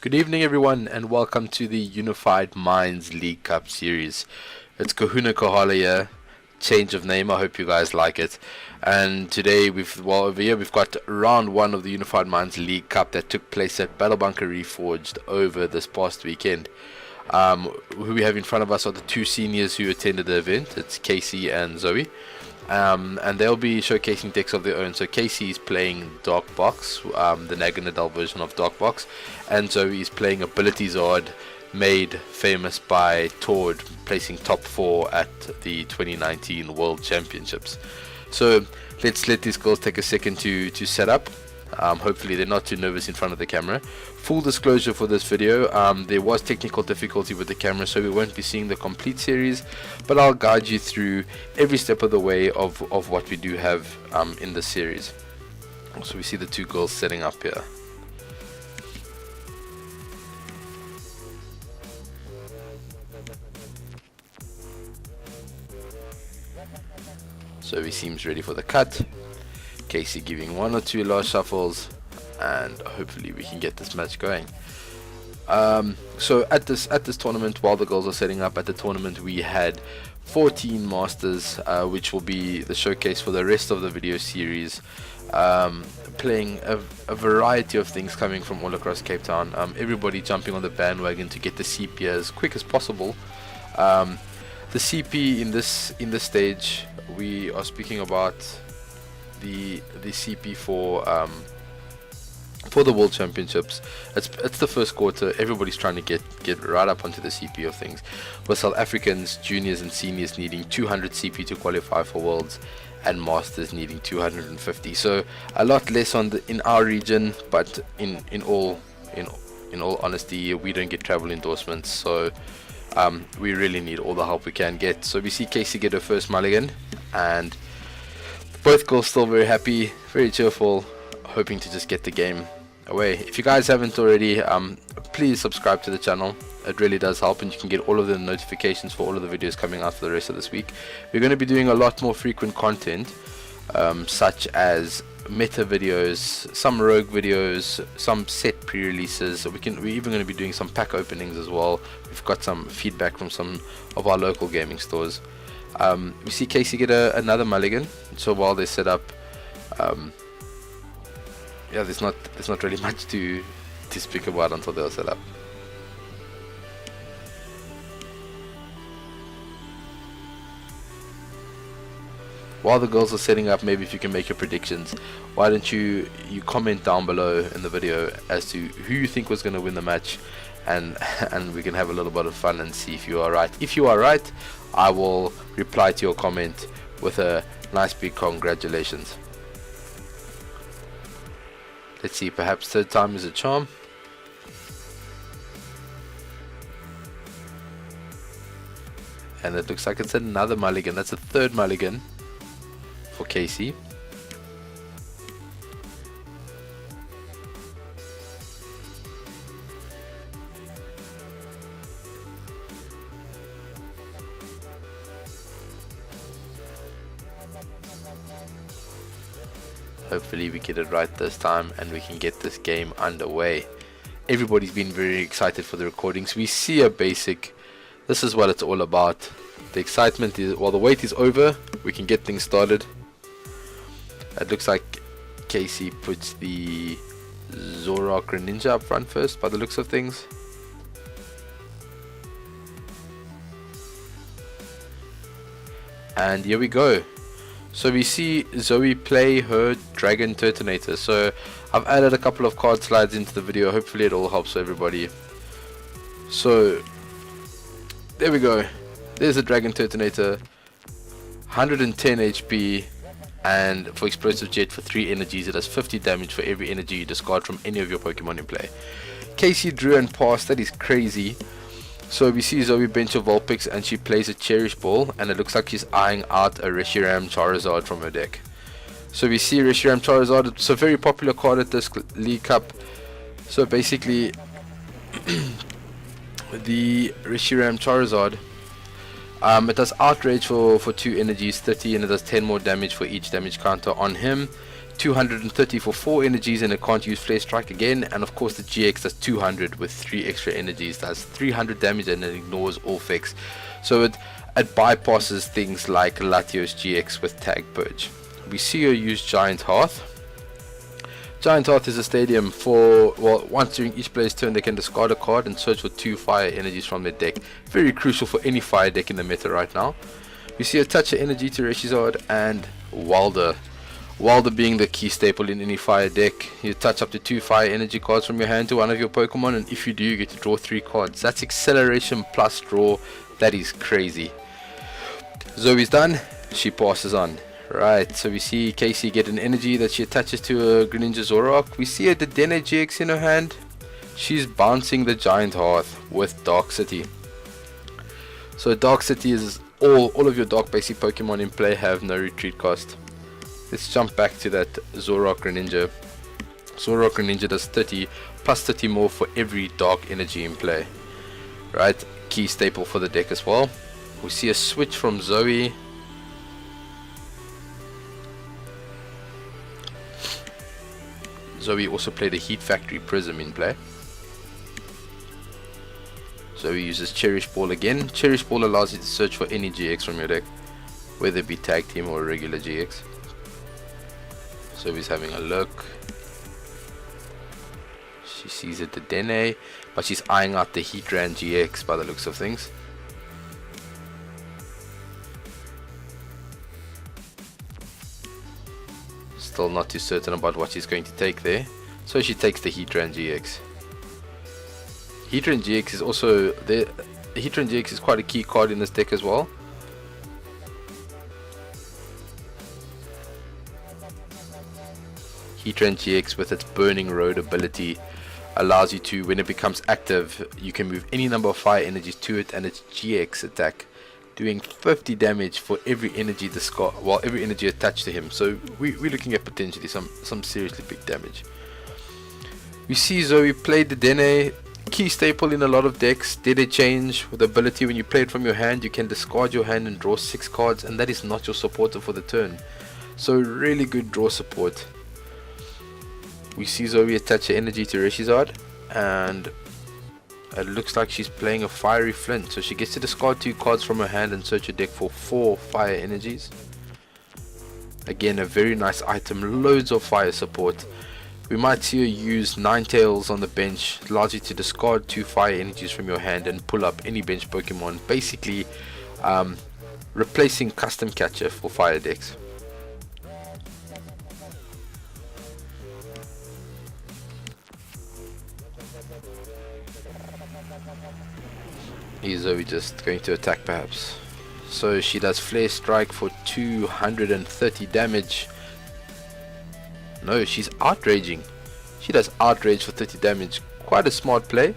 Good evening, everyone, and welcome to the Unified Minds League Cup series. It's Kahuna Kohala here. Change of name. I hope you guys like it. And today, over here we've got round one of the Unified Minds League Cup that took place at Battle Bunker Reforged over this past weekend. Who we have in front of us are the two seniors who attended the event. It's Casey and Zoe. And they'll be showcasing decks of their own. So Casey is playing Dark Box, the Naganadal version of Dark Box, and Zoe is playing Ability Zard, made famous by Tord, placing top 4 at the 2019 World Championships. So let's let these girls take a second to set up. Hopefully they're not too nervous in front of the camera. Full disclosure for this video, there was technical difficulty with the camera, so we won't be seeing the complete series, but I'll guide you through every step of the way of what we do have in this series. So we see the two girls setting up here. So he seems ready for the cut. Casey giving one or two last shuffles, and hopefully we can get this match going. So at this tournament, while the girls are setting up at the tournament, we had 14 masters, which will be the showcase for the rest of the video series, playing a variety of things coming from all across Cape Town. Everybody jumping on the bandwagon to get the CP as quick as possible. The CP in this stage, we are speaking about the CP for the World Championships. It's the first quarter. Everybody's trying to get right up onto the CP of things, with South Africans, juniors and seniors needing 200 CP to qualify for Worlds, and Masters needing 250. So a lot less in our region, but in all honesty, we don't get travel endorsements, so we really need all the help we can get. So we see Casey get her first mulligan, and both girls still very happy, very cheerful, hoping to just get the game away. If you guys haven't already, please subscribe to the channel. It really does help, and you can get all of the notifications for all of the videos coming out for the rest of this week. We're going to be doing a lot more frequent content, such as meta videos, some rogue videos, some set pre-releases. We're even going to be doing some pack openings as well. We've got some feedback from some of our local gaming stores. We see Casey get another mulligan. So while they set up, yeah, there's not really much to speak about until they're set up. While the girls are setting up, maybe if you can make your predictions, why don't you comment down below in the video as to who you think was going to win the match, and we can have a little bit of fun and see if you are right. If you are right, I will reply to your comment with a nice big congratulations. Let's see, perhaps third time is a charm. And it looks like it's another mulligan. That's a third mulligan for Casey. Hopefully we get it right this time and we can get this game underway. Everybody's been very excited for the recordings. We see a basic. This is what it's all about. The excitement is, while the wait is over, we can get things started. It looks like Casey puts the Zorak Ninja up front first by the looks of things. And here we go. So we see Zoe play her Dragon Turtonator. So I've added a couple of card slides into the video. Hopefully it all helps everybody. So there we go. There's a Dragon Turtonator, 110 HP, and for Explosive Jet for 3 energies, it does 50 damage for every energy you discard from any of your Pokemon in play. Casey drew and passed. That is crazy. So we see Zoe bench a Vulpix and she plays a Cherish Ball, and it looks like she's eyeing out a Reshiram Charizard from her deck. So we see Reshiram Charizard. It's a very popular card at this League Cup. So basically the Reshiram Charizard, it does Outrage for 2 energies, 30, and it does 10 more damage for each damage counter on him. 230 for 4 energies, and it can't use Flare Strike again. And of course the GX does 200 with 3 extra energies, does 300 damage, and it ignores all effects. So it bypasses things like Latios GX with Tag Purge. We see her use Giant Hearth. Giant Hearth is a stadium for, well, once during each player's turn they can discard a card and search for 2 fire energies from their deck. Very crucial for any fire deck in the meta right now. We see a touch of energy to Reshizard and Wilder. Wilder being the key staple in any fire deck. You touch up to 2 fire energy cards from your hand to one of your Pokemon, and if you do, you get to draw 3 cards. That's acceleration plus draw. That is crazy. Zoe's done. She passes on. Right, so we see Casey get an energy that she attaches to a Greninja Zoroark. We see a Dedenne GX in her hand. She's bouncing the Giant Hearth with Dark City. So Dark City is all of your dark basic Pokemon in play have no retreat cost. Let's jump back to that Zoroark Greninja. Zoroark Greninja does 30 plus 30 more for every dark energy in play. Right, key staple for the deck as well. We see a switch from Zoe. Zoe also played a Heat Factory Prism in play. Zoe uses Cherish Ball again. Cherish Ball allows you to search for any GX from your deck, whether it be Tag Team or a regular GX. Zoe's having a look. She sees a Dedenne, but she's eyeing out the Heatran GX by the looks of things. Still not too certain about what she's going to take there, so she takes the Heatran GX. Heatran GX is also the Heatran GX is quite a key card in this deck as well. Heatran GX with its Burning Road ability allows you to, when it becomes active, you can move any number of fire energies to it and its GX attack, doing 50 damage for every energy discard, well, every energy attached to him. So we're looking at potentially some seriously big damage. We see Zoe played the Dedenne, key staple in a lot of decks. Dede change with the ability when you play it from your hand, you can discard your hand and draw 6 cards, and that is not your supporter for the turn. So really good draw support. We see Zoe attach her energy to Reshizard, and it looks like she's playing a Fiery Flint, so she gets to discard 2 cards from her hand and search her deck for 4 fire energies. Again, a very nice item, loads of fire support. We might see her use Ninetales on the bench. It allows you to discard 2 fire energies from your hand and pull up any bench Pokemon, basically replacing Custom Catcher for fire decks. Is Zoe just going to attack perhaps? So she does Flare Strike for 230 damage. No, she's Outraging. She does Outrage for 30 damage. Quite a smart play.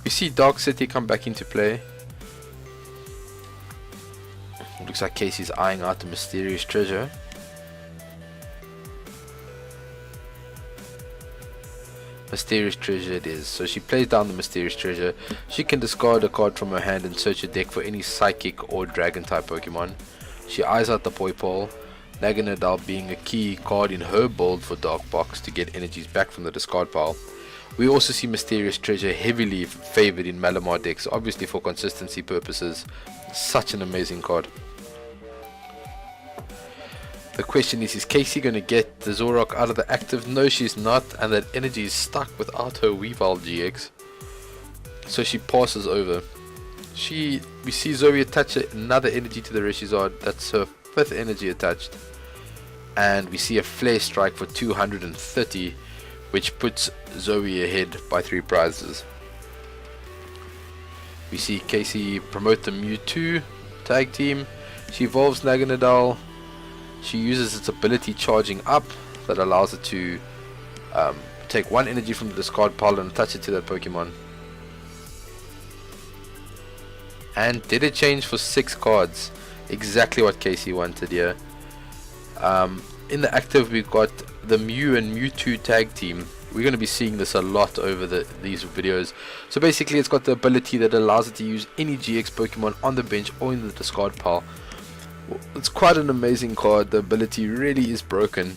We see Dark City come back into play. Looks like Casey's eyeing out the Mysterious Treasure. Mysterious Treasure it is. So she plays down the Mysterious Treasure. She can discard a card from her hand and search her deck for any Psychic or Dragon type Pokemon. She eyes out the Poipole, Naganadel being a key card in her build for Dark Box to get energies back from the discard pile. We also see Mysterious Treasure heavily favored in Malamar decks, obviously for consistency purposes. Such an amazing card. The question is Casey going to get the Zoroark out of the active? No, she's not, and that energy is stuck without her Weavile GX. So she passes over. We see Zoe attach another energy to the Reshizard. That's her 5th energy attached. And we see a Flare Strike for 230, which puts Zoe ahead by 3 prizes. We see Casey promote the Mewtwo tag team. She evolves Naganadel. She uses its ability Charging Up that allows it to take 1 energy from the discard pile and attach it to that Pokemon. And did it change for 6 cards? Exactly what Casey wanted here. In the active we've got the Mew and Mewtwo tag team. We're going to be seeing this a lot over these videos. So basically it's got the ability that allows it to use any GX Pokemon on the bench or in the discard pile. It's quite an amazing card. The ability really is broken.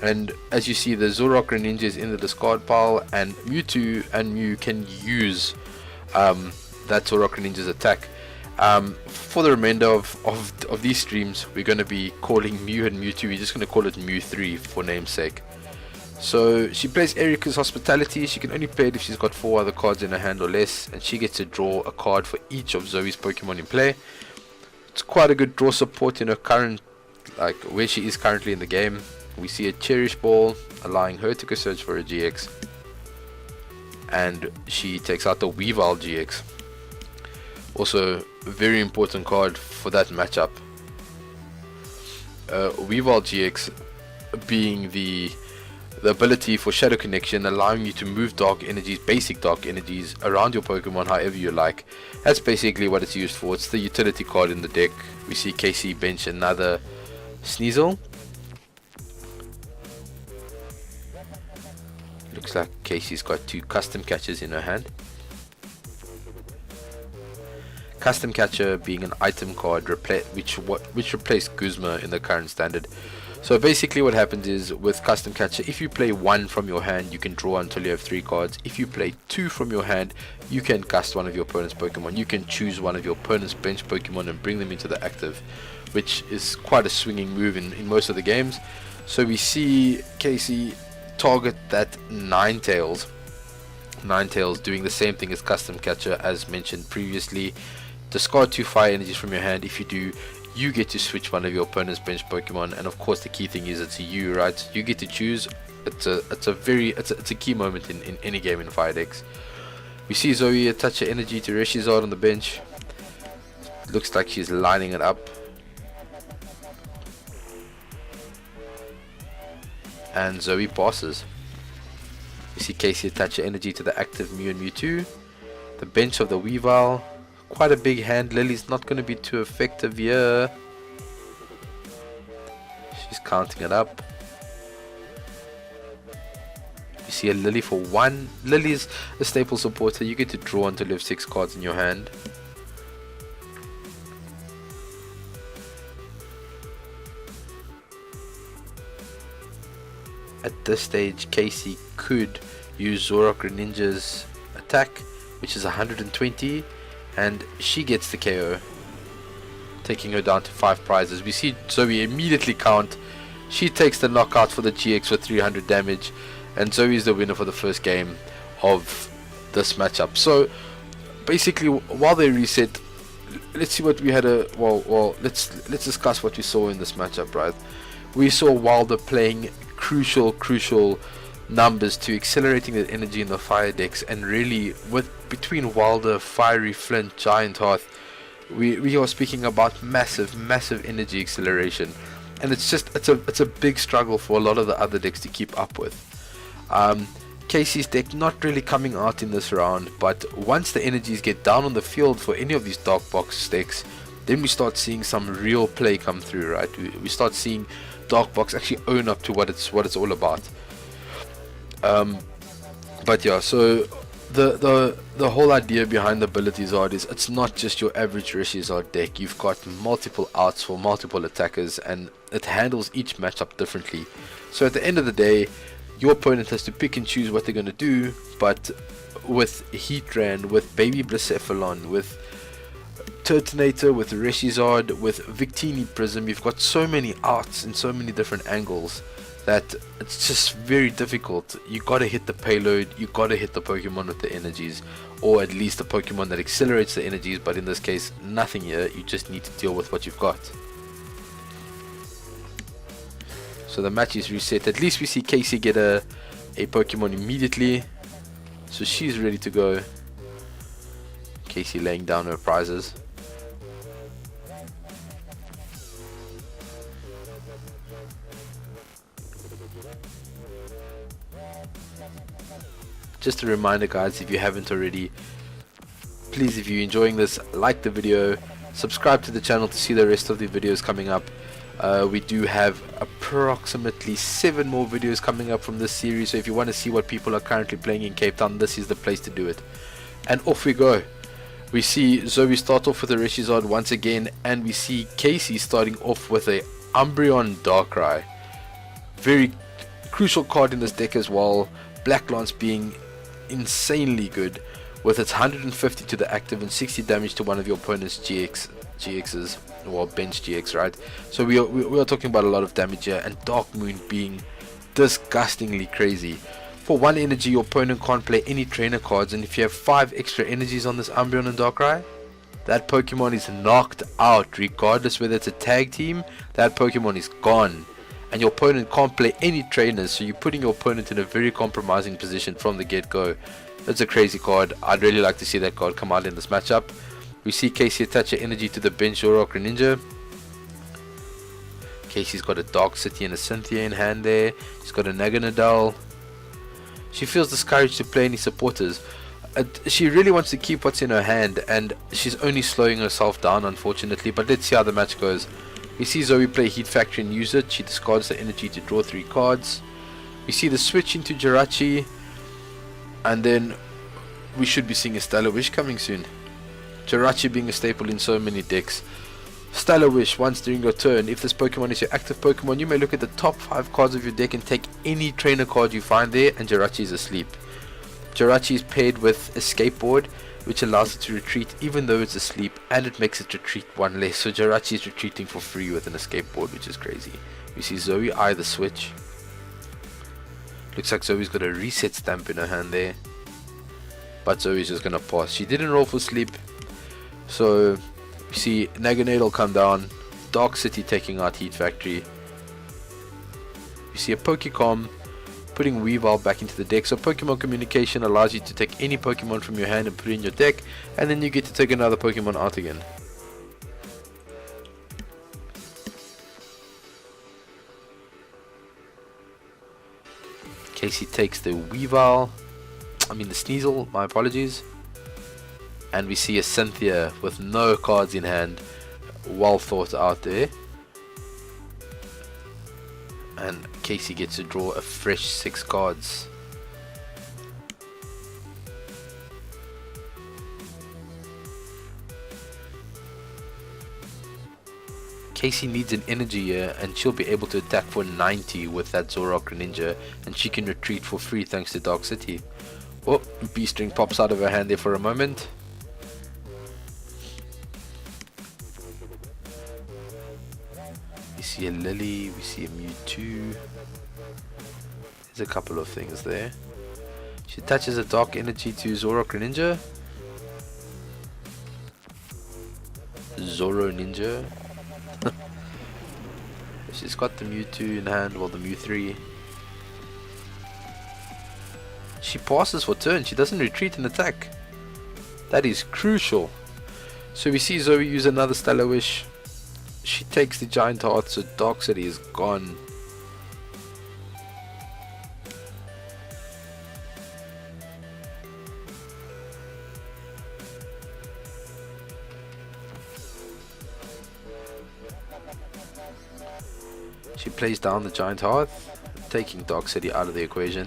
And as you see, the Zoroark Greninja is in the discard pile, and Mewtwo and Mew can use that Zoroark Greninja's attack. For the remainder of these streams, we're going to be calling Mew and Mewtwo. We're just going to call it Mew 3 for namesake. So she plays Erika's Hospitality. She can only play it if she's got 4 other cards in her hand or less, and she gets to draw a card for each of Zoe's Pokemon in play. It's quite a good draw support in her current, like where she is currently in the game. We see a Cherish Ball, allowing her to go search for a GX, and she takes out the Weavile GX. Also, a very important card for that matchup. Weavile GX being the ability for Shadow Connection, allowing you to move dark energies, basic dark energies, around your Pokemon however you like. That's basically what it's used for. It's the utility card in the deck. We see Casey bench another Sneasel. Looks like Casey's got 2 Custom Catchers in her hand. Custom Catcher being an item card which replaced Guzma in the current standard. So basically what happens is, with Custom Catcher, if you play 1 from your hand, you can draw until you have 3 cards. If you play 2 from your hand, you can cast one of your opponent's Pokemon. You can choose one of your opponent's bench Pokemon and bring them into the active, which is quite a swinging move in most of the games. So we see Casey target that Ninetales doing the same thing as Custom Catcher as mentioned previously. Discard 2 fire energies from your hand. If you do, you get to switch one of your opponent's bench Pokemon, and of course the key thing is it's you, right? You get to choose. It's a key moment in any game in Fire decks. We see Zoe attach her energy to Reshizard on the bench. Looks like she's lining it up, and Zoe passes. We see Casey attach her energy to the active Mew and Mewtwo. The bench of the Weavile. Quite a big hand. Lily's not going to be too effective here. She's counting it up. You see a Lily for 1. Lily's a staple supporter. You get to draw until you have 6 cards in your hand. At this stage, Casey could use Zoroark Greninja's attack, which is 120. And she gets the KO, taking her down to 5 prizes. We see Zoe immediately count. She takes the knockout for the GX for 300 damage, and Zoe is the winner for the first game of this matchup. So basically, while they reset, let's see what we had. Let's discuss what we saw in this matchup. Right, we saw Wilder playing crucial numbers to accelerating the energy in the fire decks, and really between Wilder, Fiery Flint, Giant Hearth, we are speaking about massive energy acceleration, and it's a big struggle for a lot of the other decks to keep up with. Casey's deck not really coming out in this round, but once the energies get down on the field for any of these dark box decks, then we start seeing some real play come through, right? We start seeing dark box actually own up to what it's all about. But yeah, so the whole idea behind the Ability-Zard is it's not just your average Reshizard deck. You've got multiple outs for multiple attackers, and it handles each matchup differently. So at the end of the day, your opponent has to pick and choose what they're going to do. But with Heatran, with Baby Blacephalon, with Turtonator, with Reshizard, with Victini Prism, you've got so many outs in so many different angles that it's just very difficult. You gotta hit the payload, you gotta hit the Pokemon with the energies, or at least the Pokemon that accelerates the energies, but in this case, nothing here. You just need to deal with what you've got. So the match is reset. At least we see Casey get a Pokemon immediately, so she's ready to go. Casey laying down her prizes. Just a reminder, guys, if you haven't already, please, if you're enjoying this, like the video, subscribe to the channel to see the rest of the videos coming up. We do have approximately 7 more videos coming up from this series, so if you want to see what people are currently playing in Cape Town, this is the place to do it. And off we go. We see Zoe start off with a Reshizard once again, and we see Casey starting off with a Umbreon Darkrai. Very Crucial card in this deck as well. Black Lance being insanely good with its 150 to the active and 60 damage to one of your opponent's GXs, or bench GX, right? So we are talking about a lot of damage here, and Dark Moon being disgustingly crazy. For 1 energy, your opponent can't play any trainer cards, and if you have 5 extra energies on this Umbreon and Darkrai, that Pokemon is knocked out. Regardless whether it's a tag team, that Pokemon is gone. And your opponent can't play any trainers, so you're putting your opponent in a very compromising position from the get-go. That's a crazy card. I'd really like to see that card come out in this matchup. We see Casey attach her energy to the bench Zoroark Greninja. Casey's got a Dark City and a Cynthia in hand there. She's got a Naganadel. She feels discouraged to play any supporters. She really wants to keep what's in her hand, and she's only slowing herself down, unfortunately. But let's see how the match goes. We see Zoe play Heat Factory and use it. She discards the energy to draw 3 cards. We see the switch into Jirachi, and then we should be seeing a Stellar Wish coming soon. Jirachi being a staple in so many decks. Stellar Wish, once during your turn, if this Pokemon is your active Pokemon, you may look at the top 5 cards of your deck and take any trainer card you find there, and Jirachi is asleep. Jirachi is paired with a skateboard, which allows it to retreat even though it's asleep, and it makes it retreat 1 less. So Jirachi is retreating for free with an escape board, which is crazy. We see Zoe eye the switch. Looks like Zoe's got a reset stamp in her hand there, but Zoe's just gonna pass. She didn't roll for sleep, so we see Naganadel come down, Dark City taking out Heat Factory. We see a Pokecom putting Weavile back into the deck. So Pokemon Communication allows you to take any Pokemon from your hand and put it in your deck, and then you get to take another Pokemon out again. Casey takes the Weavile, the Sneasel, my apologies. And we see a Cynthia with no cards in hand. Well thought out there. And Casey gets to draw a fresh 6 cards. Casey needs an energy here, and she'll be able to attack for 90 with that Zoroark Greninja, and she can retreat for free thanks to Dark City. Oh, B-String pops out of her hand there for a moment. We see a Lily, we see a Mewtwo. There's a couple of things there. She attaches a Dark Energy to Zoroark Greninja. Zoro Ninja. She's got the Mewtwo in hand, well, the Mew 3. She passes for turn, she doesn't retreat and attack. That is crucial. So we see Zoe use another Stellar Wish. She takes the Giant Heart, so Dark City is gone. She plays down the Giant Heart, taking Dark City out of the equation.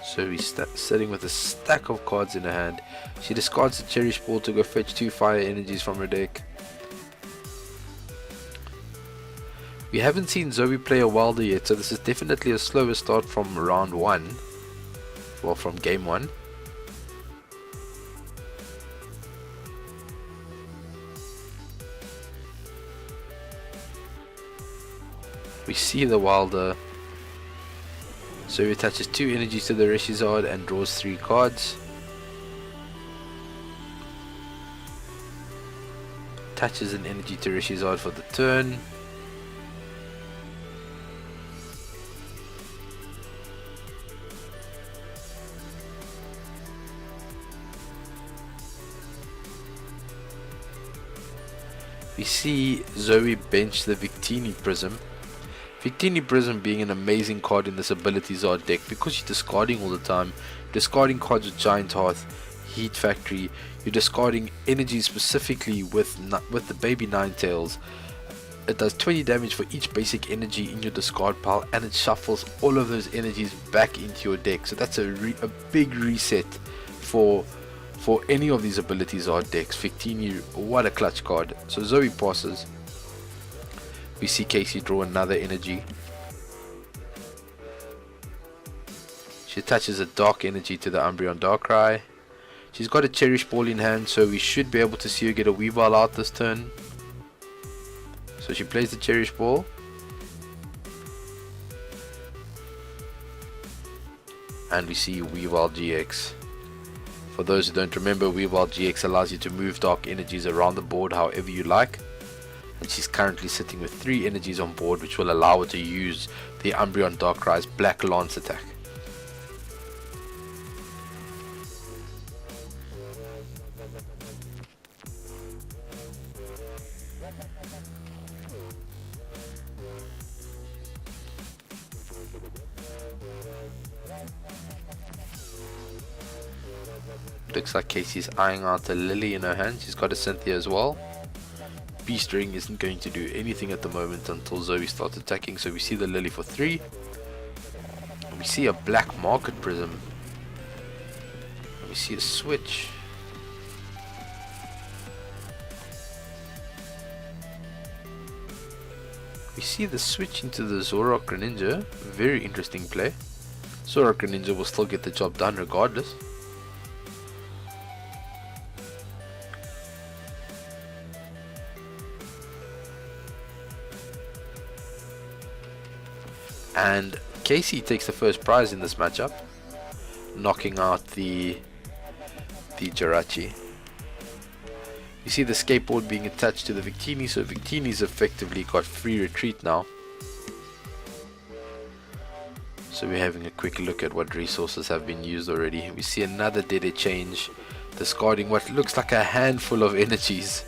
So he's sitting with a stack of cards in her hand. She discards the Cherish Ball to go fetch 2 fire energies from her deck. We haven't seen Zoe play a Wilder yet, so this is definitely a slower start from round 1. Well, from game 1. We see the Wilder. So he attaches 2 energies to the Reshizard and draws 3 cards. Attaches an energy to Reshizard for the turn. We see Zoe bench the Victini Prism. Victini Prism being an amazing card in this Ability Zard deck because you're discarding all the time. Discarding cards with Giant Heart, Heat Factory. You're discarding energy specifically with the baby Ninetales. it does 20 damage for each basic energy in your discard pile, and it shuffles all of those energies back into your deck. So that's a big reset for any of these abilities or decks. Victini, what a clutch card. So Zoe passes. We see Casey draw another energy. She attaches a dark energy to the Umbreon Darkrai. She's got a Cherish Ball in hand, so we should be able to see her get a Weavile out this turn. So she plays the Cherish Ball. And we see Weavile GX. For those who don't remember, Weavile GX allows you to move dark energies around the board however you like. And she's currently sitting with 3 energies on board, which will allow her to use the Umbreon Darkrai's Black Lance attack. Looks like Casey's eyeing out a Lily in her hand. She's got a Cynthia as well. Beast Ring isn't going to do anything at the moment until Zoe starts attacking. So we see the Lily for 3. We see a Black Market Prism. We see a switch. We see the switch into the Zoroark Greninja. Very interesting play. Zoroark Greninja will still get the job done regardless. And Casey takes the first prize in this matchup, knocking out the Jirachi. You see the skateboard being attached to the Victini, so Victini's effectively got free retreat now. So we're having a quick look at what resources have been used already. We see another Dede change, discarding what looks like a handful of energies.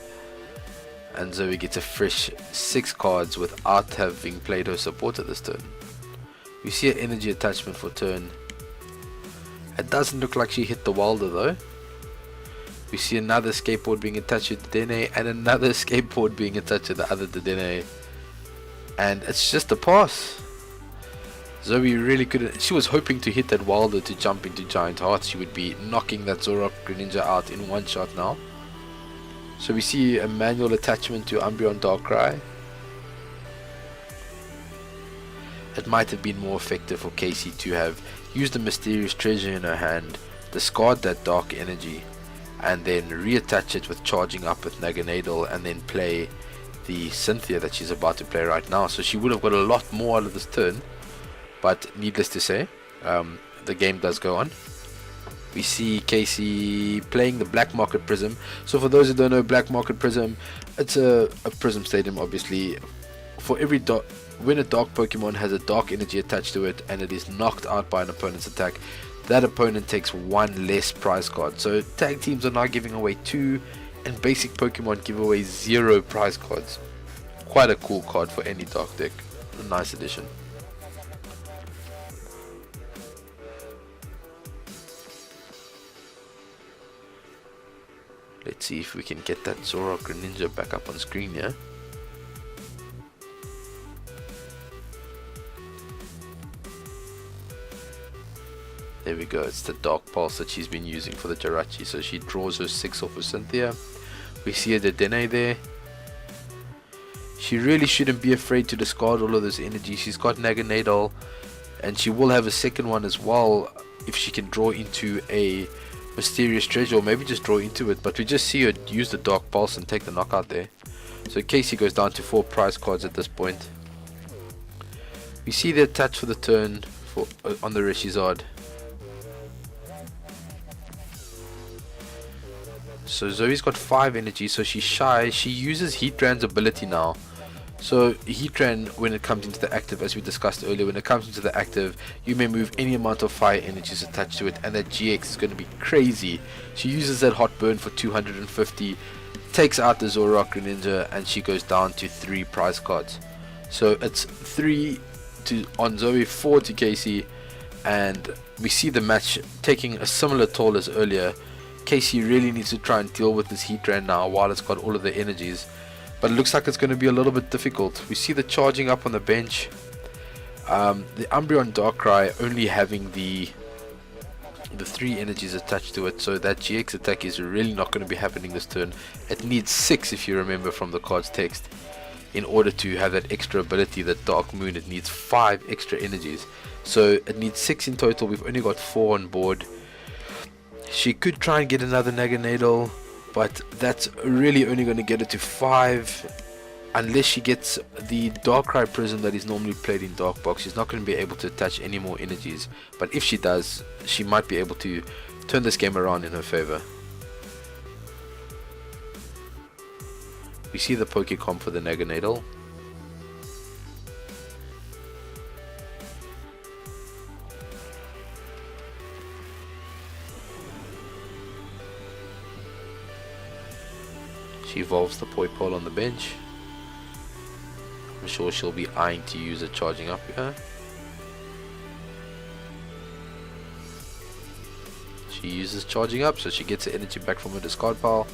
And Zoe gets a fresh 6 cards without having played her supporter this turn. We see an energy attachment for turn. It doesn't look like she hit the Wilder though. We see another skateboard being attached to Dedenne and another skateboard being attached to the other Dedenne. And it's just a pass. Zoe really couldn't. She was hoping to hit that Wilder to jump into Giant Heart. She would be knocking that Zoroark Greninja out in one shot now. So we see a manual attachment to Umbreon Darkrai. It might have been more effective for Casey to have used the Mysterious Treasure in her hand, discard that Dark Energy, and then reattach it with charging up with Naganadel, and then play the Cynthia that she's about to play right now. So she would have got a lot more out of this turn, but needless to say, the game does go on. We see Casey playing the Black Market Prism. So for those who don't know, Black Market Prism, it's a Prism Stadium obviously. For every when a dark Pokemon has a dark energy attached to it and it is knocked out by an opponent's attack, that opponent takes 1 less prize card. So tag teams are now giving away 2, and basic Pokemon give away 0 prize cards. Quite a cool card for any dark deck. A nice addition. Let's see if we can get that Zoroark Greninja back up on screen here. There we go, it's the Dark Pulse that she's been using for the Jirachi. So she draws her 6 off of Cynthia. We see a Dedenne there. She really shouldn't be afraid to discard all of this energy. She's got Naganadel, and she will have a second one as well if she can draw into a Mysterious Treasure, or maybe just draw into it. But we just see her use the Dark Pulse and take the knockout there. So Casey goes down to 4 prize cards at this point. We see the attach for the turn for on the Reshizard. So Zoe's got 5 energy, so she's shy. She uses Heatran's ability now. So Heatran, when it comes into the active, as we discussed earlier, when it comes into the active, you may move any amount of fire energies attached to it, and that GX is going to be crazy. She uses that Hot Burn for 250, takes out the Zoroark Greninja, and she goes down to 3 prize cards. So it's 3 on Zoe, 4 to Casey, and we see the match taking a similar toll as earlier. Casey really needs to try and deal with this Heatran now while it's got all of the energies. but it looks like it's going to be a little bit difficult. We see the charging up on the bench. The Umbreon Darkrai only having the 3 energies attached to it, so that GX attack is really not going to be happening this turn. It needs 6, if you remember from the card's text, in order to have that extra ability, that Dark Moon. It needs 5 extra energies, so it needs 6 in total. We've only got 4 on board. She could try and get another Naganadel, but that's really only going to get it to 5. Unless she gets the Darkrai Prism that is normally played in Dark Box, she's not going to be able to attach any more energies. But if she does, she might be able to turn this game around in her favor. We see the Pokecomp for the Naganadel. She evolves the Poipole on the bench. I'm sure she'll be eyeing to use a charging up here. She uses charging up, so she gets the energy back from her discard pile.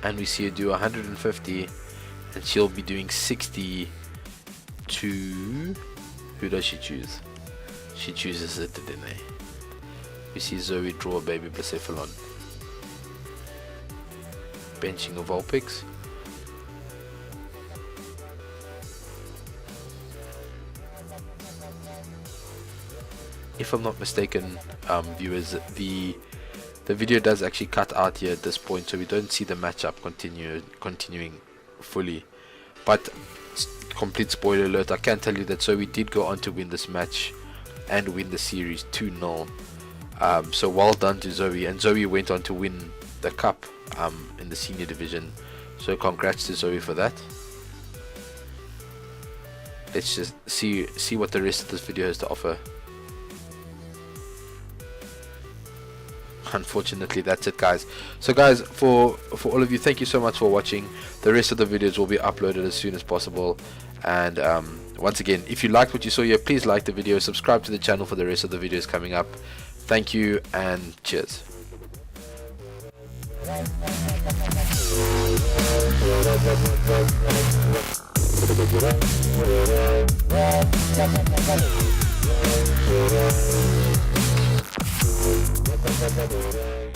And we see her do 150, and she'll be doing 60 to... who does she choose? She chooses it, didn't they? We see Zoe draw a baby Blacephalon. Benching of Vulpix. If I'm not mistaken, viewers, the video does actually cut out here at this point, so we don't see the matchup continuing fully. But complete spoiler alert, I can tell you that Zoe did go on to win this match and win the series 2-0. So well done to Zoe, and Zoe went on to win the cup in the senior division, so congrats to Zoe for that. Let's just see what the rest of this video has to offer. Unfortunately, that's it, guys. So guys, for all of you, thank you so much for watching. The rest of the videos will be uploaded as soon as possible, and once again, if you liked what you saw here, please like the video, subscribe to the channel for the rest of the videos coming up. Thank you and cheers. Thank you.